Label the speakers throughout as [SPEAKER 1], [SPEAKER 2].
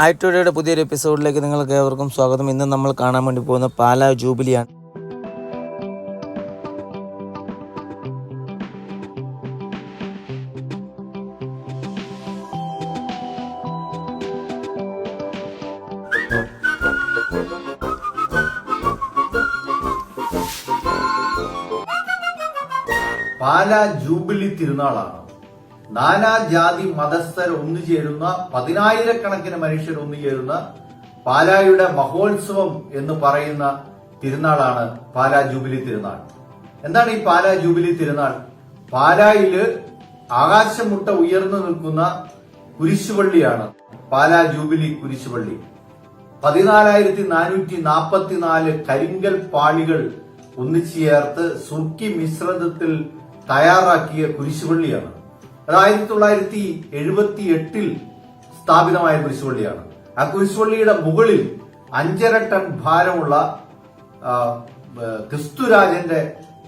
[SPEAKER 1] ഐറ്റോഡിയുടെ പുതിയൊരു എപ്പിസോഡിലേക്ക് നിങ്ങൾക്ക് ഏവർക്കും സ്വാഗതം. ഇന്ന് നമ്മൾ കാണാൻ വേണ്ടി പോകുന്ന പാലാ ജൂബിലിയാണ്.
[SPEAKER 2] പാലാ ജൂബിലി തിരുനാളാണ്. നാനാജാതി മതസ്ഥർ ഒന്നുചേരുന്ന, 10,000-കണക്കിന് മനുഷ്യർ ഒന്നുചേരുന്ന പാലായുടെ മഹോത്സവം എന്ന് പറയുന്ന തിരുനാളാണ് പാലാ ജൂബിലി തിരുനാൾ. എന്താണ് ഈ പാലാ ജൂബിലി തിരുനാൾ? പാലായില് ആകാശമുട്ട ഉയർന്നു നിൽക്കുന്ന കുരിശുപള്ളിയാണ് പാലാ ജൂബിലി കുരിശുപള്ളി. 14,444 കരിങ്കൽ പാളികൾ ഒന്നിച്ചു ചേർത്ത് സുർക്കി മിശ്രിതത്തിൽ തയ്യാറാക്കിയ കുരിശുപള്ളിയാണ്. അത് 1978 സ്ഥാപിതമായ കുരിശുപള്ളിയാണ്. ആ കുരിശുപള്ളിയുടെ മുകളിൽ 5.5 ടൺ ഭാരമുള്ള ക്രിസ്തുരാജന്റെ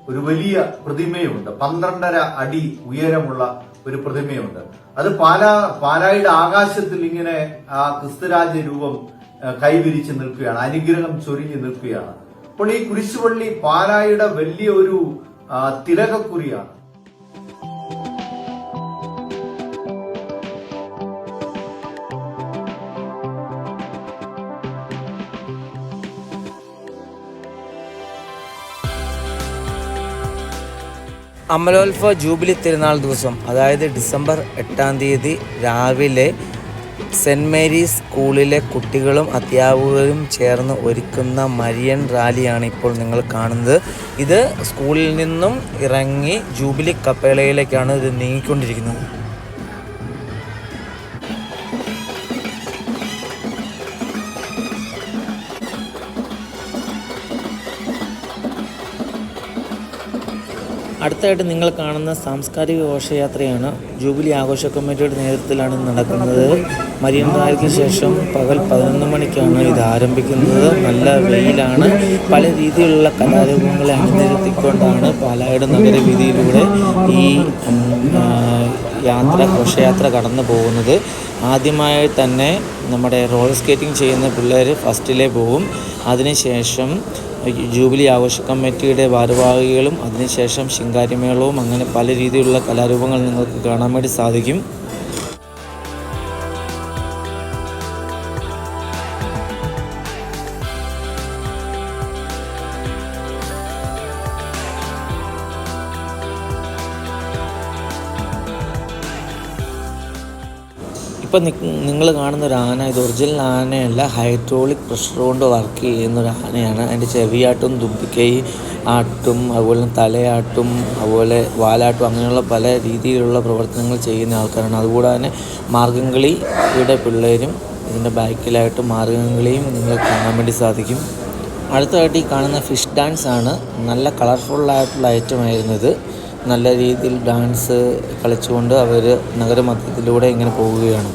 [SPEAKER 2] ഒരു വലിയ പ്രതിമയുണ്ട്. 12.5 അടി ഉയരമുള്ള ഒരു പ്രതിമയുണ്ട്. അത് പാലായുടെ ആകാശത്തിൽ ഇങ്ങനെ ആ ക്രിസ്തുരാജ രൂപം കൈവിരിച്ച് നിൽക്കുകയാണ്, അനുഗ്രഹം ചൊരിഞ്ഞു നിൽക്കുകയാണ്. അപ്പോൾ ഈ കുരിശുപള്ളി പാലായുടെ വലിയ ഒരു തിലകക്കുറിയാണ്.
[SPEAKER 1] അമലോത്സവ ജൂബിലി തിരുനാൾ ദിവസം, അതായത് ഡിസംബർ 8-ാം തീയതി രാവിലെ സെൻറ് മേരീസ് സ്കൂളിലെ കുട്ടികളും അധ്യാപകരും ചേർന്ന് ഒരുക്കുന്ന മരിയൻ റാലിയാണ് ഇപ്പോൾ നിങ്ങൾ കാണുന്നത്. ഇത് സ്കൂളിൽ നിന്നും ഇറങ്ങി ജൂബിലി കപ്പേളയിലേക്കാണ് ഇത് നീങ്ങിക്കൊണ്ടിരിക്കുന്നത്. അടുത്തായിട്ട് നിങ്ങൾ കാണുന്ന സാംസ്കാരിക ഘോഷയാത്രയാണ്. ജൂബിലി ആഘോഷ കമ്മിറ്റിയുടെ നേതൃത്വത്തിലാണ് നടക്കുന്നത്. മരിയൻ റാലിക്ക് ശേഷം പകൽ 11 മണിക്കാണ് ഇത് ആരംഭിക്കുന്നത്. നല്ല വെയിലാണ്. പല രീതിയിലുള്ള കലാരൂപങ്ങളെ അണിനിരത്തിക്കൊണ്ടാണ് പാലായുടെ നഗരവീതിയിലൂടെ ഈ ഘോഷയാത്ര കടന്നു പോകുന്നത്. ആദ്യമായി തന്നെ നമ്മുടെ റോളർ സ്കേറ്റിംഗ് ചെയ്യുന്ന പിള്ളേർ ഫസ്റ്റിലേ പോകും. അതിനുശേഷം ജൂബിലി ആഘോഷ കമ്മിറ്റിയുടെ ഭാരവാഹികളും, അതിനുശേഷം ശിങ്കാരിമേളവും, അങ്ങനെ പല രീതിയിലുള്ള കലാരൂപങ്ങൾ നിങ്ങൾക്ക് കാണാൻ വേണ്ടി സാധിക്കും. ഇപ്പം നിങ്ങൾ കാണുന്ന ഒരു ആന, ഇത് ഒറിജിനൽ ആനയല്ല, ഹൈഡ്രോളിക് പ്രഷർ കൊണ്ട് വർക്ക് ചെയ്യുന്ന ഒരു ആനയാണ്. അതിൻ്റെ ചെവിയാട്ടും തുമ്പിക്കൈ ആട്ടും അതുപോലെ തലയാട്ടും അതുപോലെ വാലാട്ടും അങ്ങനെയുള്ള പല രീതിയിലുള്ള പ്രവർത്തനങ്ങൾ ചെയ്യുന്ന ആൾക്കാരാണ്. അതുകൂടാതെ തന്നെ മാർഗംകളിയുടെ പിള്ളേരും ഇതിൻ്റെ ബാക്കിലായിട്ട് മാർഗംകളിയും നിങ്ങൾ കാണാൻ വേണ്ടി സാധിക്കും. അടുത്തതായിട്ട് ഈ കാണുന്ന ഫിഷ് ഡാൻസ് ആണ്. നല്ല കളർഫുള്ളായിട്ടുള്ള ഐറ്റമായിരുന്നത്. നല്ല രീതിയിൽ ഡാൻസ് കളിച്ചുകൊണ്ട് അവർ നഗരമധ്യത്തിലൂടെ ഇങ്ങനെ പോവുകയാണ്.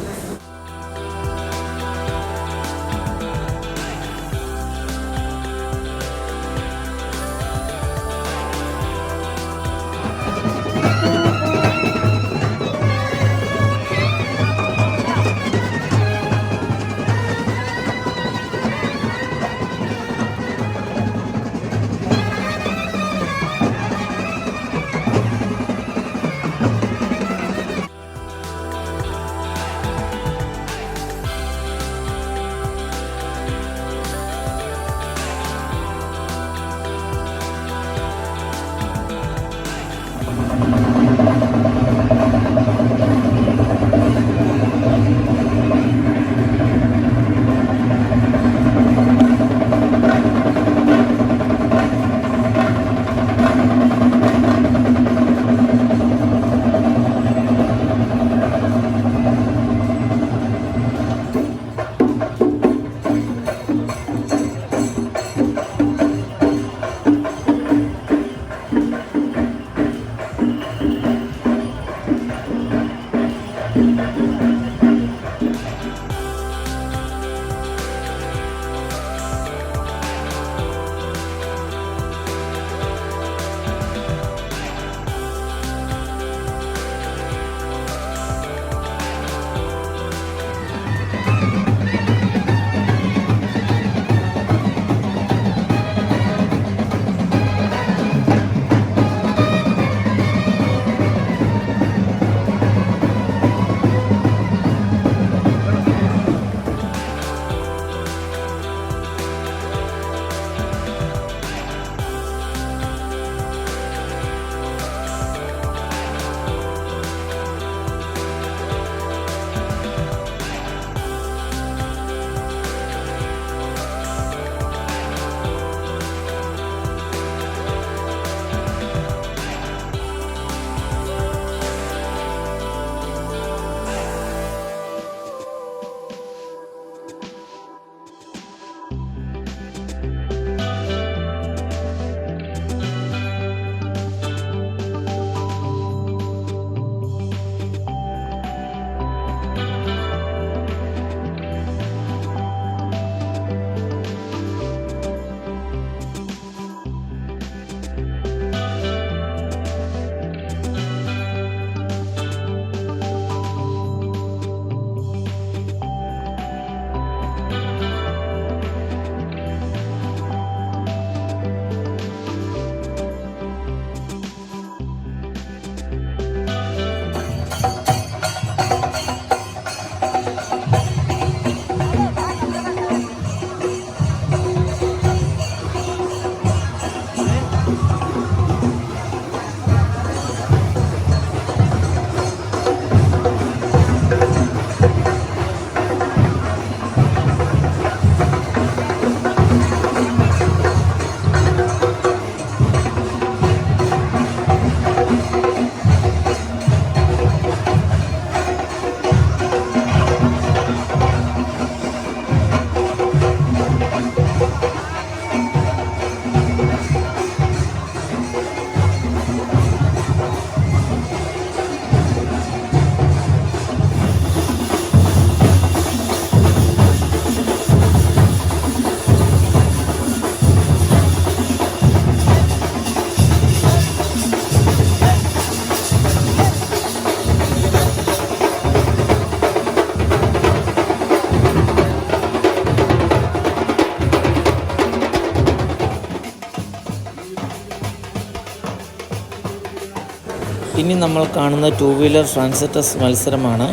[SPEAKER 1] ഇനി നമ്മൾ കാണുന്ന ടൂ വീലർ ഫ്രാൻസിറ്റസ് മത്സരമാണ്.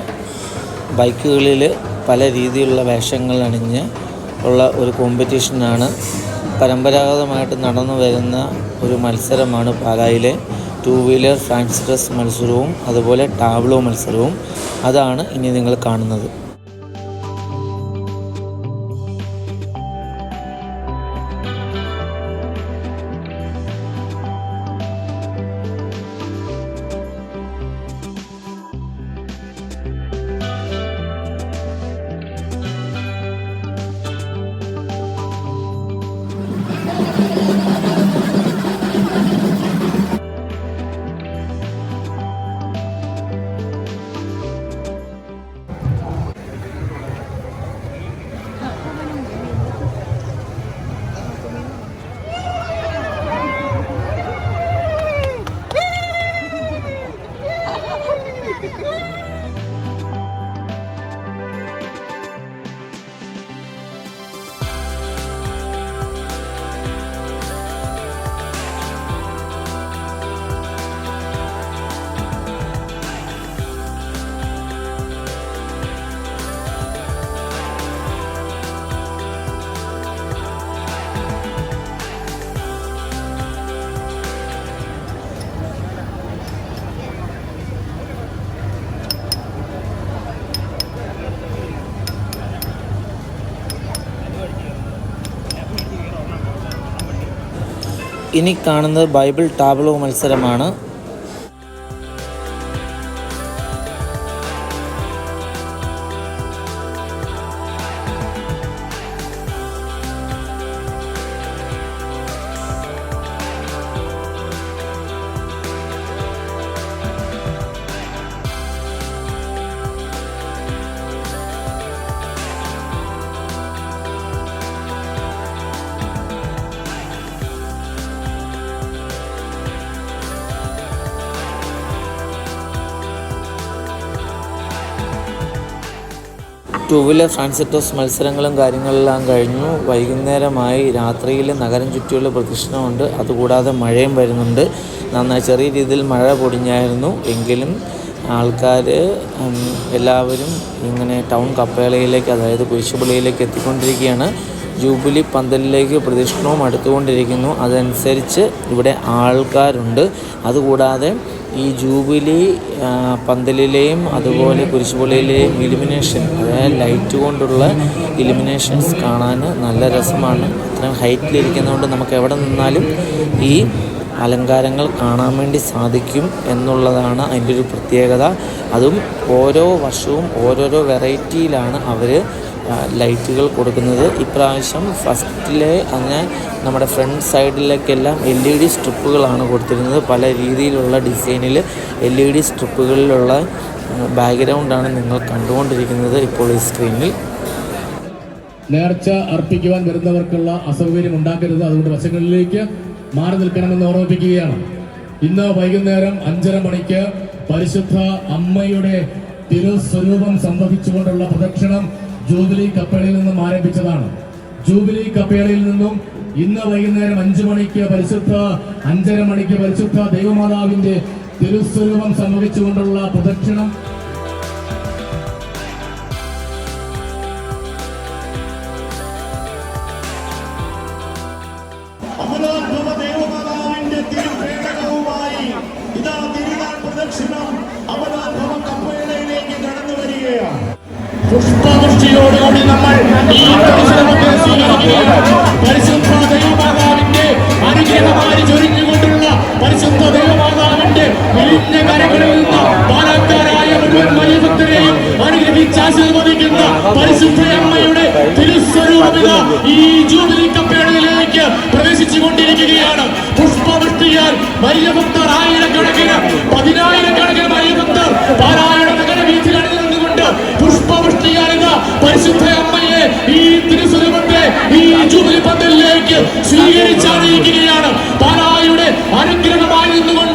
[SPEAKER 1] ബൈക്കുകളിൽ പല രീതിയിലുള്ള വേഷങ്ങൾ അണിഞ്ഞ് ഉള്ള ഒരു കോമ്പറ്റീഷനാണ്. പരമ്പരാഗതമായിട്ട് നടന്നു വരുന്ന ഒരു മത്സരമാണ് പാലായിലെ ടൂ വീലർ ഫ്രാൻസിറ്റസ് മത്സരവും അതുപോലെ ടാബ്ലോ മത്സരവും. അതാണ് ഇനി നിങ്ങൾ കാണുന്നത്. ഇനി കാണുന്നത് ബൈബിൾ ടാബ്ലോ മത്സരമാണ്. ടൂ വീലർ ഫ്രാൻസിറ്റസ് മത്സരങ്ങളും കാര്യങ്ങളെല്ലാം കഴിഞ്ഞു. വൈകുന്നേരമായി. രാത്രിയിൽ നഗരം ചുറ്റിയുള്ള പ്രദക്ഷിണമുണ്ട്. അതുകൂടാതെ മഴയും വരുന്നുണ്ട്. നന്നായി ചെറിയ രീതിയിൽ മഴ പൊടിഞ്ഞായിരുന്നു. എങ്കിലും ആൾക്കാർ എല്ലാവരും ഇങ്ങനെ ടൗൺ കപ്പേളയിലേക്ക്, അതായത് കുരിശുപള്ളിയിലേക്ക് എത്തിക്കൊണ്ടിരിക്കുകയാണ്. ജൂബിലി പന്തലിലേക്ക് പ്രദക്ഷിണവും അടുത്തുകൊണ്ടിരിക്കുന്നു. അതനുസരിച്ച് ഇവിടെ ആൾക്കാരുണ്ട്. അതുകൂടാതെ ഈ ജൂബിലി പന്തലിലെയും അതുപോലെ കുരിശുപള്ളിയിലെയും ഇലുമിനേഷൻ, അതായത് ലൈറ്റ് കൊണ്ടുള്ള ഇലുമിനേഷൻസ് കാണാൻ നല്ല രസമാണ്. അത്രയും ഹൈറ്റിലിരിക്കുന്നതുകൊണ്ട് നമുക്ക് എവിടെ നിന്നാലും ഈ അലങ്കാരങ്ങൾ കാണാൻ വേണ്ടി സാധിക്കും എന്നുള്ളതാണ് അതിൻ്റെ ഒരു പ്രത്യേകത. അതും ഓരോ വർഷവും ഓരോരോ വെറൈറ്റിയിലാണ് അവർ ലൈറ്റുകൾ കൊടുക്കുന്നത്. ഇപ്രാവശ്യം ഫസ്റ്റിലെ അങ്ങനെ നമ്മുടെ ഫ്രണ്ട് സൈഡിലേക്കെല്ലാം LED സ്ട്രിപ്പുകളാണ് കൊടുത്തിരുന്നത്. പല രീതിയിലുള്ള ഡിസൈനിൽ LED സ്ട്രിപ്പുകളിലുള്ള ബാക്ക്ഗ്രൗണ്ടാണ് നിങ്ങൾ കണ്ടുകൊണ്ടിരിക്കുന്നത് ഇപ്പോൾ ഈ സ്ക്രീനിൽ.
[SPEAKER 3] നേർച്ച അർപ്പിക്കുവാൻ വരുന്നവർക്കുള്ള അസൗകര്യം ഉണ്ടാക്കരുത്. അതുകൊണ്ട് വശങ്ങളിലേക്ക് മാറി നിൽക്കണമെന്ന് ഓർമ്മിപ്പിക്കുകയാണ്. ഇന്ന് വൈകുന്നേരം 5:30 മണിക്ക് പരിശുദ്ധ അമ്മയുടെ തിരുസ്വരൂപം സംവഹിച്ചുകൊണ്ടുള്ള പ്രദക്ഷിണം ജൂബിലി കപ്പേളയിൽ നിന്നും ആരംഭിച്ചതാണ്. ജൂബിലി കപ്പേളയിൽ നിന്നും ഇന്ന് വൈകുന്നേരം 5 മണിക്ക് 5:30 മണിക്ക് പരിശുദ്ധ ദൈവമാതാവിന്റെ തിരുസ്വരൂപം സംവഹിച്ചുകൊണ്ടുള്ള പ്രദക്ഷിണം
[SPEAKER 4] ദൈവമാതാവിന്റെ തിരുപേടകവുമായി ഇതാ തിരുനാൾ പ്രദക്ഷിണം അമലാഭവ കപ്പേളയിലേക്ക് കടന്നു വരികയാണ്. പുഷ്പവൃഷ്ടിയോടുകൂടി നമ്മൾ ഈ പരിശ്രമത്തെ സ്വീകരിക്കുകയാണ്. പരിശുദ്ധ ദൈവമാതാവിന്റെ അനുഗ്രഹമായി ചൊരിഞ്ഞുകൊണ്ടുള്ള പരിശുദ്ധ ദൈവമാതാവിന്റെ വിരിഞ്ഞ കരകളിൽ നിന്ന് പാലക്കാരായ മുഴുവൻ മലഭക്തരെയും അനുഗ്രഹിച്ച് ആശീർവദിക്കുന്ന പരിശുദ്ധ അമ്മയുടെ തിരുസ്വരൂപമിത ഈ ജൂബിലി കപ്പേളയിലേക്ക് പ്രവേശിച്ചുകൊണ്ടിരിക്കുകയാണ്. പുഷ്പവൃഷ്ടിയാൽ മലഭക്തർ ആയിരക്കണക്കിന് 10,000-കണക്കിന് മലഭക്തർ പാലായുടെ നഗരവീഥിയിൽ അണിനിരന്നുകൊണ്ട് പുഷ്പവൃഷ്ടിയാൽ പരിശുദ്ധ അമ്മയെ ഈ തിരുസ്വരൂപത്തെ ഈ ജൂബിലി പന്തലിലേക്ക് സ്വീകരിച്ചാണിരിക്കുകയാണ്. പാലായുടെ അനുഗ്രഹമായി നിന്നുകൊണ്ട്